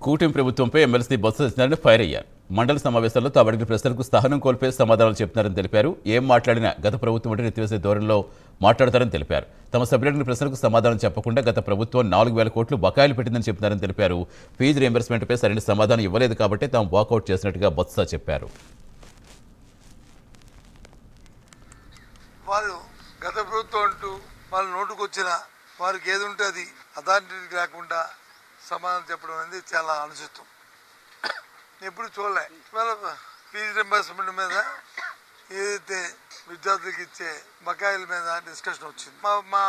కూటమి ప్రభుత్వంపై MLC Botsa Satyanarayana fire అయ్యారు. మండల సమావేశాల్లో తాము అడిగిన ప్రశ్నలకు సహనం కోల్పోయి సమాధానాలు చెప్తున్నారని తెలిపారు. ఏం మాట్లాడినా గత ప్రభుత్వం అంటే ఎత్తివేసే ధోరణిలో మాట్లాడతారని తెలిపారు. తమ సభ్యులు అడిగిన ప్రశ్నలకు సమాధానం చెప్పకుండా గత ప్రభుత్వం 4,000 కోట్లు బకాయిలు పెట్టిందని చెప్తున్నారని తెలిపారు. ఫీజు రీయింబర్స్మెంట్పై సరైన సమాధానం ఇవ్వలేదు కాబట్టి తాము వాకౌట్ చేసినట్టుగా బొత్స చెప్పారు. వాళ్ళు గత ప్రభుత్వం అంటూ వాళ్ళ నోటుకు వచ్చిన వారికి ఏది ఉంటే అది అథారిటీకి లేకుండా సమాధానం చెప్పడం అనేది చాలా అనుచితం. ఎప్పుడు చూడలే. ఇవాళ ఫీజు రింబర్స్మెంట్ మీద ఏదైతే విద్యార్థులకు ఇచ్చే బకాయిల మీద డిస్కషన్ వచ్చింది. మా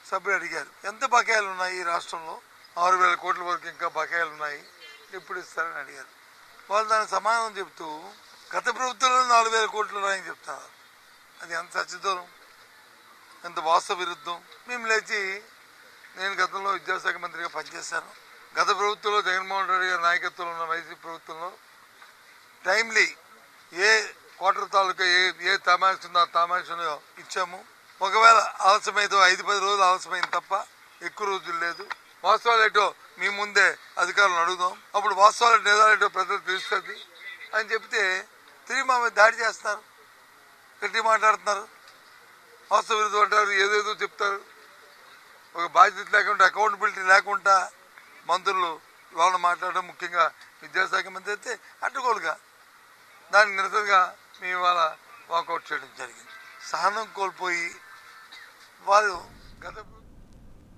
సభ్యులు అడిగారు, ఎంత బకాయిలు ఉన్నాయి ఈ రాష్ట్రంలో? 6,000 కోట్ల వరకు ఇంకా బకాయిలు ఉన్నాయి, ఎప్పుడు ఇస్తారని అడిగారు. వాళ్ళు దానికి సమాధానం చెప్తూ గత ప్రభుత్వంలో 4,000 కోట్లు ఉన్నాయని చెప్తున్నారు. అది ఎంత సత్యదూరం, ఎంత వాస్తవ విరుద్ధం. మేము లేచి, నేను గతంలో విద్యాశాఖ మంత్రిగా పనిచేశాను. గత ప్రభుత్వంలో జగన్మోహన్ రెడ్డి గారి నాయకత్వంలో ఉన్న వైసీపీ ప్రభుత్వంలో టైమ్లీ ఏ క్వార్టర్ తాలూకా ఏ తామాషుందో ఆ తామాషును ఇచ్చాము. ఒకవేళ ఆలస్యమైతే 5-10 రోజులు ఆలస్యమైంది తప్ప ఎక్కువ రోజులు లేదు. వాస్తవాలు ఏంటో మీ ముందే అధికారులను అడుగుదాం, అప్పుడు వాస్తవాలు నిజాలేటో ప్రజలు తెలుస్తుంది అని చెప్తే తిరిగి మా మీద దాడి చేస్తారు, గట్టి మాట్లాడుతున్నారు, వాస్తవ విరుద్ధం అంటారు, ఏదేదో చెప్తారు. ఒక బాధ్యత లేకుండా, అకౌంటబిలిటీ లేకుండా మంత్రులు లోన మాట్లాడడం, ముఖ్యంగా విద్యాశాఖ మంత్రి అయితే అడ్డుగోలుగా దానికి నిరసనగా మేము ఇవాళ వాకౌట్ చేయడం జరిగింది. సహనం కోల్పోయి వారు గత